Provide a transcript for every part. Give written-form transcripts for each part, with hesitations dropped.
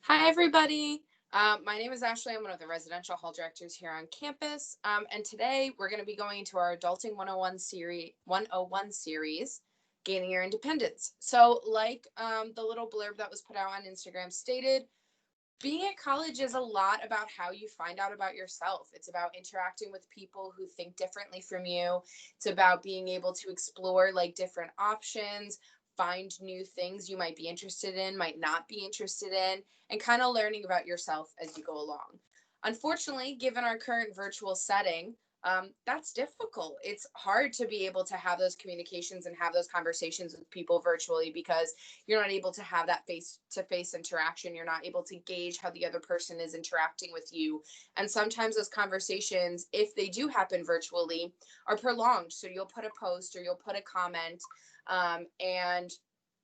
Hi, everybody. My name is Ashley. I'm one of the residential hall directors here on campus. And today we're going to be going into our Adulting 101 series, Gaining Your Independence. So, like the little blurb that was put out on Instagram stated, being at college is a lot about how you find out about yourself. It's about interacting with people who think differently from you. It's about being able to explore like different options, find new things you might be interested in, might not be interested in, and kind of learning about yourself as you go along. Unfortunately, given our current virtual setting, that's difficult. It's hard to be able to have those communications and have those conversations with people virtually because you're not able to have that face to face interaction. You're not able to gauge how the other person is interacting with you. And sometimes those conversations, if they do happen virtually, are prolonged. So you'll put a post or you'll put a comment, and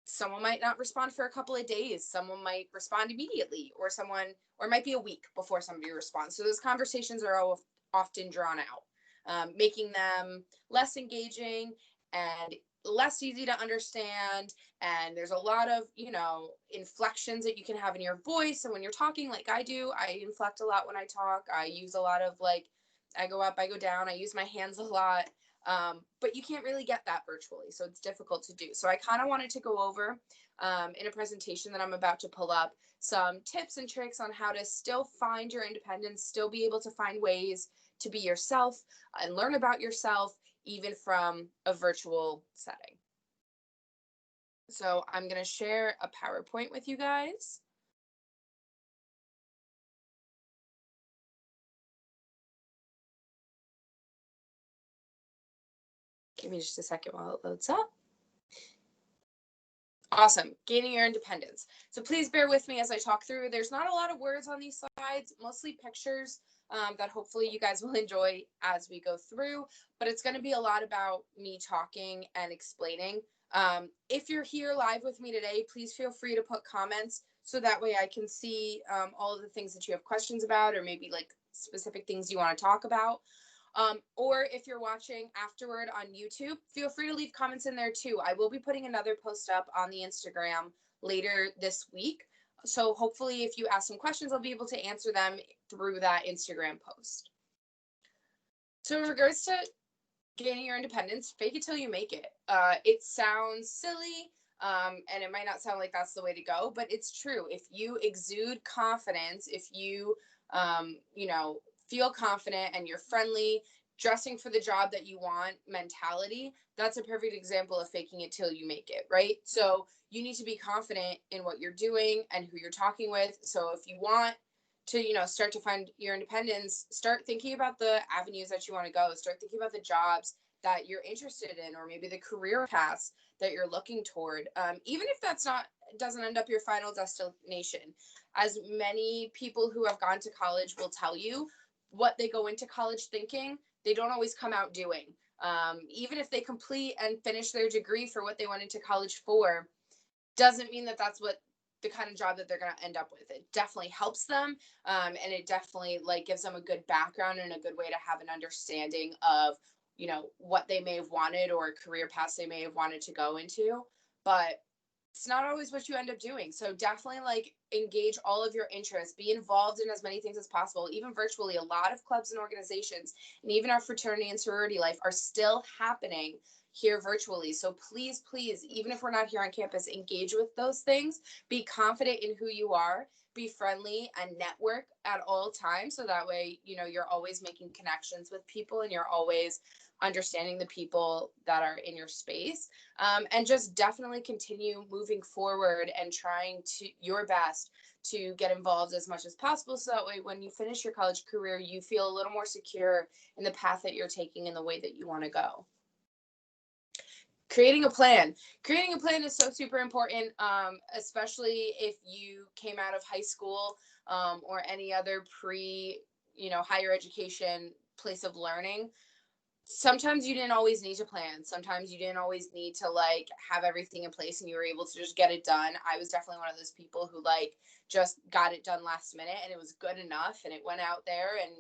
someone might not respond for a couple of days. Someone might respond immediately, or it might be a week before somebody responds. So those conversations are often drawn out, making them less engaging and less easy to understand. And there's a lot of, inflections that you can have in your voice. And when you're talking, like I do, I inflect a lot when I talk. I use a lot of I go up, I go down, I use my hands a lot. But you can't really get that virtually. So it's difficult to do. So I kind of wanted to go over in a presentation that I'm about to pull up some tips and tricks on how to still find your independence, still be able to find ways to be yourself and learn about yourself, even from a virtual setting. So I'm going to share a PowerPoint with you guys. Give me just a second while it loads up. Awesome. Gaining your independence. So please bear with me as I talk through. There's not a lot of words on these slides, mostly pictures that hopefully you guys will enjoy as we go through. But it's going to be a lot about me talking and explaining. If you're here live with me today, please feel free to put comments so that way I can see all of the things that you have questions about, or maybe like specific things you want to talk about. Or if you're watching afterward on YouTube, feel free to leave comments in there too. I will be putting another post up on the Instagram later this week. So hopefully if you ask some questions, I'll be able to answer them through that Instagram post. So in regards to gaining your independence, fake it till you make it. It sounds silly, and it might not sound like that's the way to go, but it's true. If you exude confidence, if you, feel confident and you're friendly, dressing for the job that you want mentality, that's a perfect example of faking it till you make it, right? So you need to be confident in what you're doing and who you're talking with. So if you want to start to find your independence, start thinking about the avenues that you want to go, start thinking about the jobs that you're interested in, or maybe the career paths that you're looking toward, even if that's not doesn't end up your final destination. As many people who have gone to college will tell you, what they go into college thinking, they don't always come out doing. Even if they complete and finish their degree for what they went into college for, doesn't mean that that's what the kind of job that they're going to end up with. It definitely helps them, and it definitely gives them a good background and a good way to have an understanding of what they may have wanted or career paths they may have wanted to go into. But it's not always what you end up doing. So definitely engage all of your interests, be involved in as many things as possible, even virtually. A lot of clubs and organizations, and even our fraternity and sorority life, are still happening here virtually. So please, even if we're not here on campus, engage with those things, be confident in who you are, be friendly, and network at all times. So that way, you're always making connections with people and you're always understanding the people that are in your space, and just definitely continue moving forward and trying to your best to get involved as much as possible, so that way when you finish your college career, you feel a little more secure in the path that you're taking and the way that you want to go. Creating a plan is so super important, especially if you came out of high school, or any other higher education place of learning. Sometimes you didn't always need to plan. Sometimes you didn't always need to have everything in place and you were able to just get it done. I was definitely one of those people who just got it done last minute, and it was good enough, and it went out there, and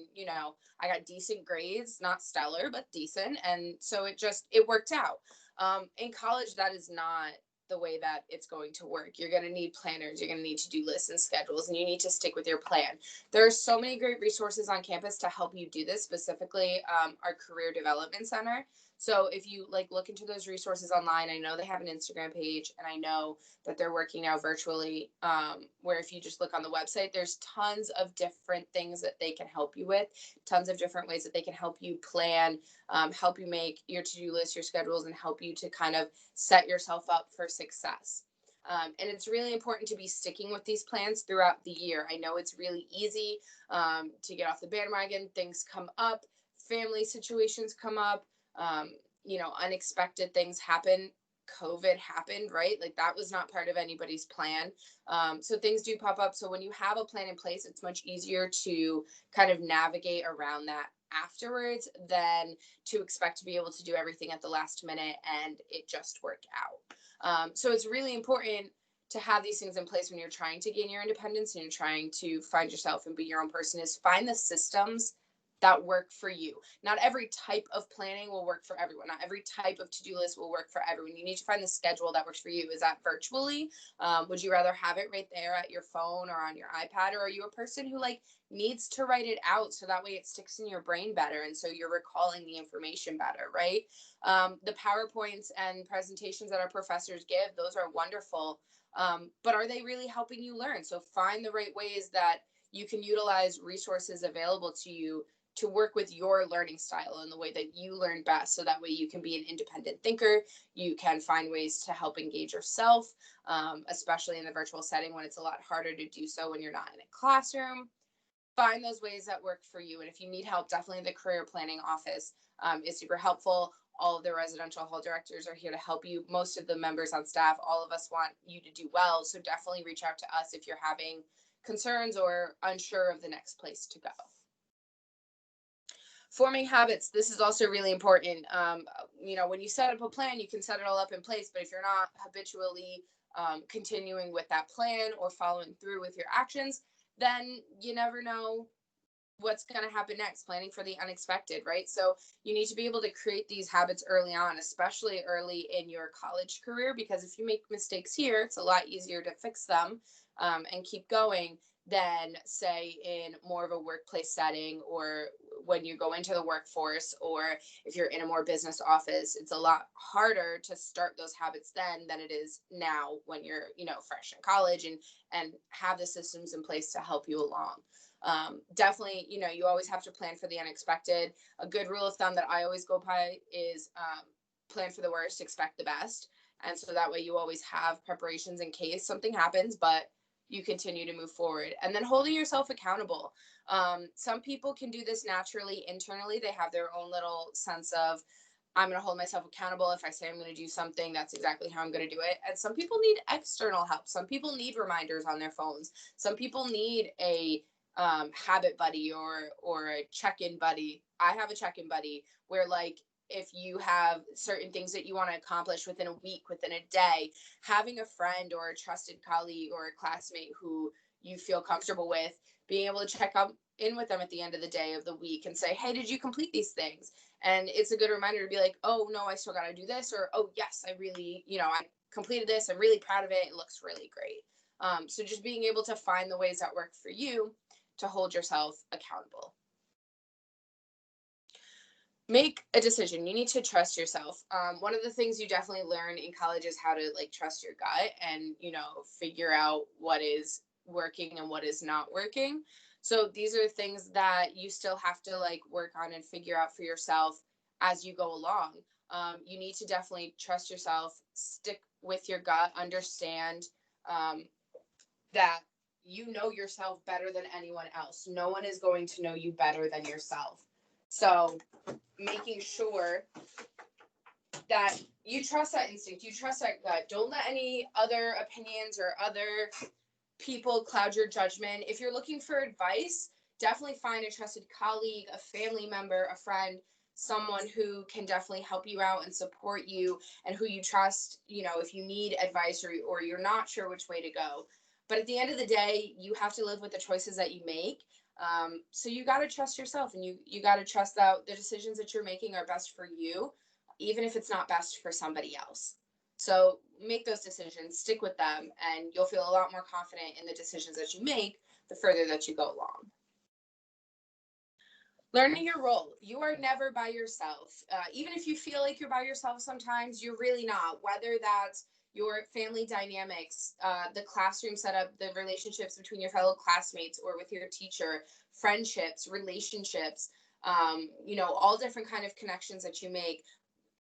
I got decent grades, not stellar but decent, and so it worked out. In college, that is not the way that it's going to work. You're going to need planners, you're going to need to-do lists and schedules, and you need to stick with your plan. There are so many great resources on campus to help you do this, specifically our Career Development Center. So if you look into those resources online, I know they have an Instagram page, and I know that they're working now virtually, where if you just look on the website, there's tons of different things that they can help you with, tons of different ways that they can help you plan, help you make your to-do list, your schedules, and help you to kind of set yourself up for success. And it's really important to be sticking with these plans throughout the year. I know it's really easy to get off the bandwagon. Things come up, family situations come up, unexpected things happen. COVID happened, right? Like that was not part of anybody's plan. So things do pop up. So when you have a plan in place, it's much easier to kind of navigate around that afterwards than to expect to be able to do everything at the last minute and it just work out. So it's really important to have these things in place when you're trying to gain your independence and you're trying to find yourself and be your own person, is find the systems that work for you. Not every type of planning will work for everyone. Not every type of to-do list will work for everyone. You need to find the schedule that works for you. Is that virtually? Would you rather have it right there at your phone or on your iPad? Or are you a person who needs to write it out so that way it sticks in your brain better and so you're recalling the information better, right? The PowerPoints and presentations that our professors give, those are wonderful. But are they really helping you learn? So find the right ways that you can utilize resources available to you to work with your learning style and the way that you learn best. So that way you can be an independent thinker. You can find ways to help engage yourself, especially in the virtual setting when it's a lot harder to do so when you're not in a classroom. Find those ways that work for you. And if you need help, definitely the career planning office is super helpful. All of the residential hall directors are here to help you. Most of the members on staff, all of us want you to do well. So definitely reach out to us if you're having concerns or unsure of the next place to go. Forming habits, this is also really important. When you set up a plan, you can set it all up in place, but if you're not habitually continuing with that plan or following through with your actions, then you never know what's going to happen next. Planning for the unexpected, right? So you need to be able to create these habits early on, especially early in your college career, because if you make mistakes here, it's a lot easier to fix them and keep going than say in more of a workplace setting, or when you go into the workforce, or if you're in a more business office. It's a lot harder to start those habits then than it is now when you're fresh in college and have the systems in place to help you along. Definitely, you always have to plan for the unexpected. A good rule of thumb that I always go by is plan for the worst, expect the best. And so that way you always have preparations in case something happens, but you continue to move forward. And then holding yourself accountable. Some people can do this naturally, internally. They have their own little sense of, I'm going to hold myself accountable. If I say I'm going to do something, that's exactly how I'm going to do it. And some people need external help. Some people need reminders on their phones. Some people need a habit buddy or a check-in buddy. I have a check-in buddy where if you have certain things that you want to accomplish within a week, within a day, having a friend or a trusted colleague or a classmate who you feel comfortable with, being able to check up in with them at the end of the day of the week and say, hey, did you complete these things? And it's a good reminder to be like, oh no, I still got to do this, or oh yes, I really, I completed this. I'm really proud of it. It looks really great. So just being able to find the ways that work for you to hold yourself accountable. Make a decision. You need to trust yourself. One of the things you definitely learn in college is how to trust your gut and, figure out what is working and what is not working. So these are things that you still have to work on and figure out for yourself as you go along. You need to definitely trust yourself, stick with your gut, understand that you know yourself better than anyone else. No one is going to know you better than yourself. So making sure that you trust that instinct, you trust that gut. Don't let any other opinions or other people cloud your judgment. If you're looking for advice, definitely find a trusted colleague, a family member, a friend, someone who can definitely help you out and support you and who you trust, if you need advice or you're not sure which way to go. But at the end of the day, you have to live with the choices that you make. So you got to trust yourself, and you got to trust that the decisions that you're making are best for you, even if it's not best for somebody else. So make those decisions, stick with them, and you'll feel a lot more confident in the decisions that you make the further that you go along. Learning your role. You are never by yourself. Even if you feel like you're by yourself sometimes, you're really not. Whether that's your family dynamics, the classroom setup, the relationships between your fellow classmates or with your teacher, friendships, relationships, all different kind of connections that you make,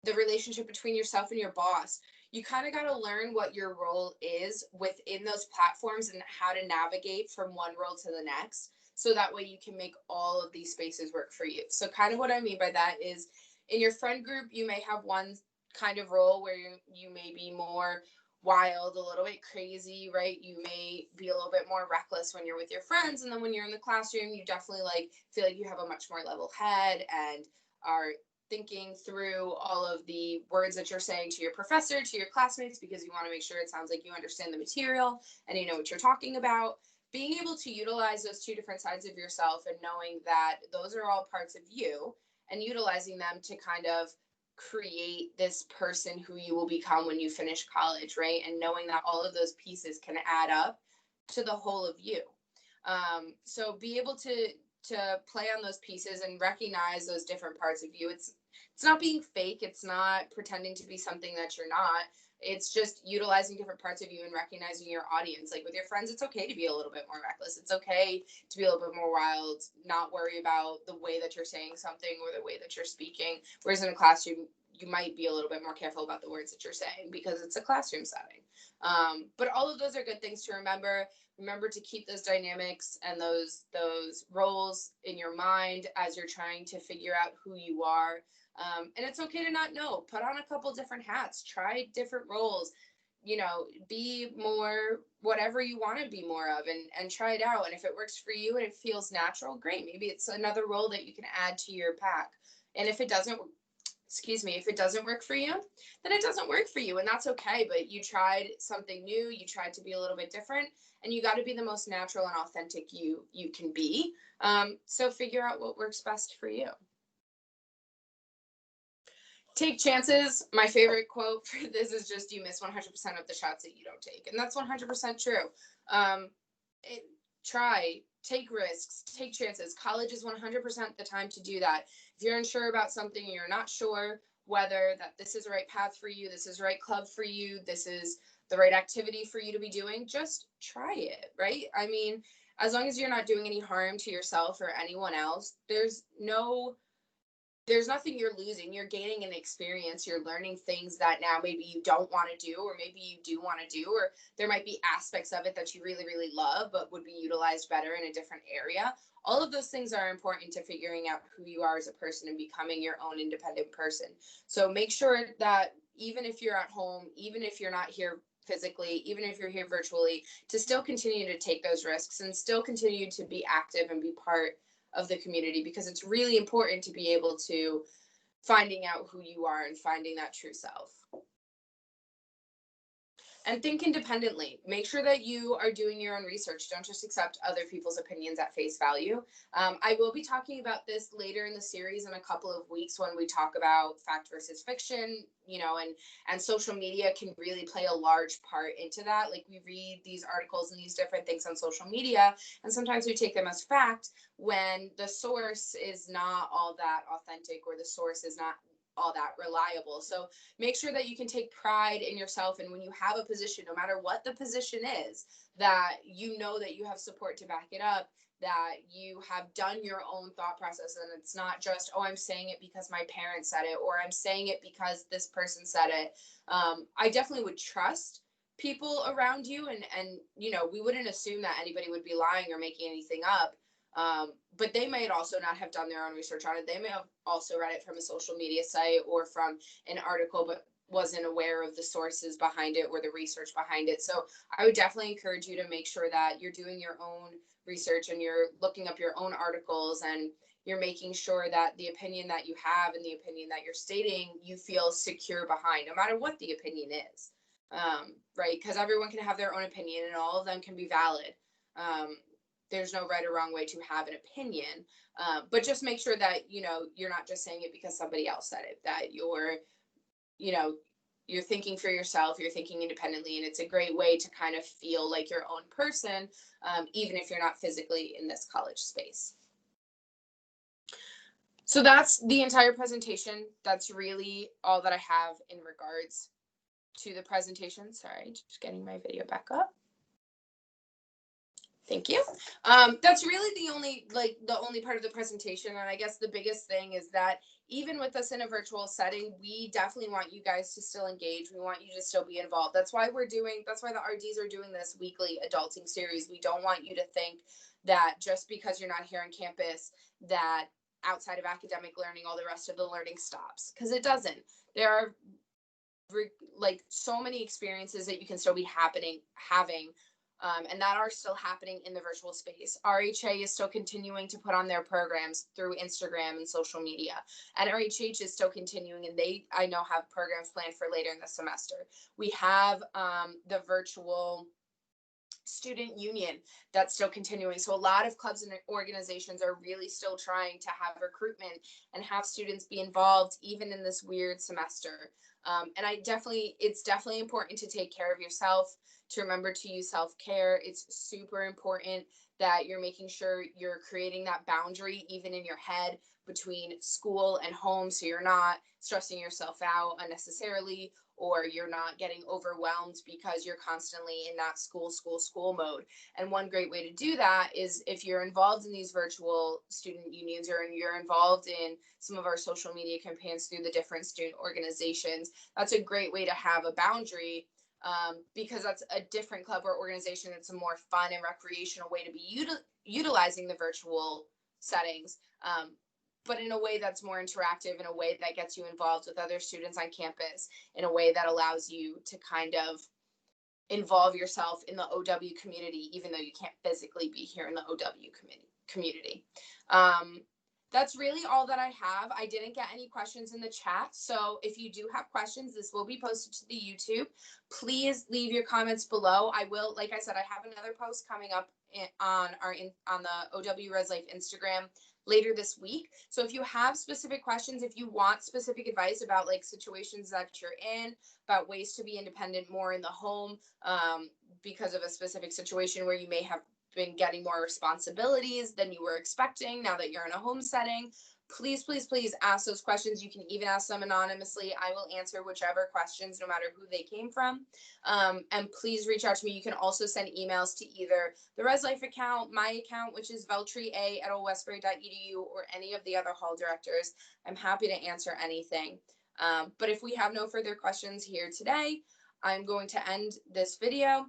the relationship between yourself and your boss. You kind of got to learn what your role is within those platforms and how to navigate from one role to the next. So that way you can make all of these spaces work for you. So kind of what I mean by that is in your friend group, you may have one kind of role where you may be more wild, a little bit crazy, right? You may be a little bit more reckless when you're with your friends. And then when you're in the classroom, you definitely feel like you have a much more level head and are thinking through all of the words that you're saying to your professor, to your classmates, because you want to make sure it sounds like you understand the material and you know what you're talking about. Being able to utilize those two different sides of yourself and knowing that those are all parts of you and utilizing them to kind of create this person who you will become when you finish college, right? And knowing that all of those pieces can add up to the whole of you. So be able to play on those pieces and recognize those different parts of you. It's not being fake. It's not pretending to be something that you're not. It's just utilizing different parts of you and recognizing your audience. Like with your friends, it's okay to be a little bit more reckless. It's okay to be a little bit more wild, not worry about the way that you're saying something or the way that you're speaking. Whereas in a classroom, you might be a little bit more careful about the words that you're saying because it's a classroom setting. But all of those are good things to remember. Remember to keep those dynamics and those roles in your mind as you're trying to figure out who you are. And it's okay to not know. Put on a couple different hats. Try different roles. Be more whatever you want to be more of, and try it out. And if it works for you and it feels natural, great. Maybe it's another role that you can add to your pack. And if it doesn't work for you, then it doesn't work for you, and that's okay. But you tried something new. You tried to be a little bit different, and you got to be the most natural and authentic you can be. So figure out what works best for you. Take chances. My favorite quote for this is just, you miss 100% of the shots that you don't take. And that's 100% true. Take risks, take chances. College is 100% the time to do that. If you're unsure about something, you're not sure whether that this is the right path for you, this is the right club for you, this is the right activity for you to be doing, just try it, right? I mean, as long as you're not doing any harm to yourself or anyone else, there's nothing you're losing. You're gaining an experience. You're learning things that now maybe you don't want to do, or maybe you do want to do, or there might be aspects of it that you really, really love, but would be utilized better in a different area. All of those things are important to figuring out who you are as a person and becoming your own independent person. So make sure that even if you're at home, even if you're not here physically, even if you're here virtually, to still continue to take those risks and still continue to be active and be part of the community, because it's really important to be able to finding out who you are and finding that true self. And think independently. Make sure that you are doing your own research. Don't just accept other people's opinions at face value. I will be talking about this later in the series in a couple of weeks when we talk about fact versus fiction, and social media can really play a large part into that. Like, we read these articles and these different things on social media, and sometimes we take them as fact when the source is not all that authentic, or the source is not all that reliable. So make sure that you can take pride in yourself, and when you have a position, no matter what the position is, that you know that you have support to back it up, that you have done your own thought process, and it's not just, oh, I'm saying it because my parents said it, or I'm saying it because this person said it. I definitely would trust people around you, and we wouldn't assume that anybody would be lying or making anything up. But they may also not have done their own research on it. They may have also read it from a social media site or from an article, but wasn't aware of the sources behind it or the research behind it. So I would definitely encourage you to make sure that you're doing your own research and you're looking up your own articles, and you're making sure that the opinion that you have and the opinion that you're stating, you feel secure behind, no matter what the opinion is. Right? Because everyone can have their own opinion and all of them can be valid. There's no right or wrong way to have an opinion, but just make sure that, you're not just saying it because somebody else said it, that you're, you're thinking for yourself, you're thinking independently, and it's a great way to kind of feel like your own person, even if you're not physically in this college space. So that's the entire presentation. That's really all that I have in regards to the presentation. Sorry, just getting my video back up. Thank you. That's really the only part of the presentation. And I guess the biggest thing is that even with us in a virtual setting, we definitely want you guys to still engage. We want you to still be involved. That's why the RDs are doing this weekly adulting series. We don't want you to think that just because you're not here on campus, that outside of academic learning, all the rest of the learning stops, because it doesn't. There are so many experiences that you can still be having, and that are still happening in the virtual space. RHA is still continuing to put on their programs through Instagram and social media. And RHH is still continuing, and I know, have programs planned for later in the semester. We have the virtual student union that's still continuing. So a lot of clubs and organizations are really still trying to have recruitment and have students be involved even in this weird semester. And it's definitely important to take care of yourself, to remember to use self-care. It's super important that you're making sure you're creating that boundary even in your head between school and home, so you're not stressing yourself out unnecessarily, or you're not getting overwhelmed because you're constantly in that school mode. And one great way to do that is if you're involved in these virtual student unions, or you're involved in some of our social media campaigns through the different student organizations, that's a great way to have a boundary, because that's a different club or organization. It's a more fun and recreational way to be utilizing the virtual settings. But in a way that's more interactive, in a way that gets you involved with other students on campus, in a way that allows you to kind of involve yourself in the OW community, even though you can't physically be here in the OW community. That's really all that I have. I didn't get any questions in the chat. So if you do have questions, this will be posted to the YouTube. Please leave your comments below. I will, like I said, I have another post coming up on the OW Res Life Instagram later this week. So if you have specific questions, if you want specific advice about situations that you're in, about ways to be independent more in the home, because of a specific situation where you may have been getting more responsibilities than you were expecting now that you're in a home setting, please ask those questions. You can even ask them anonymously. I will answer whichever questions, no matter who they came from. And please reach out to me. You can also send emails to either the Res Life account, my account, which is veltria@oldwestbury.edu, or any of the other hall directors. I'm happy to answer anything. But if we have no further questions here today, I'm going to end this video.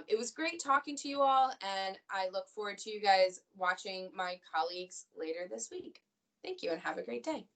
It was great talking to you all, and I look forward to you guys watching my colleagues later this week. Thank you, and have a great day.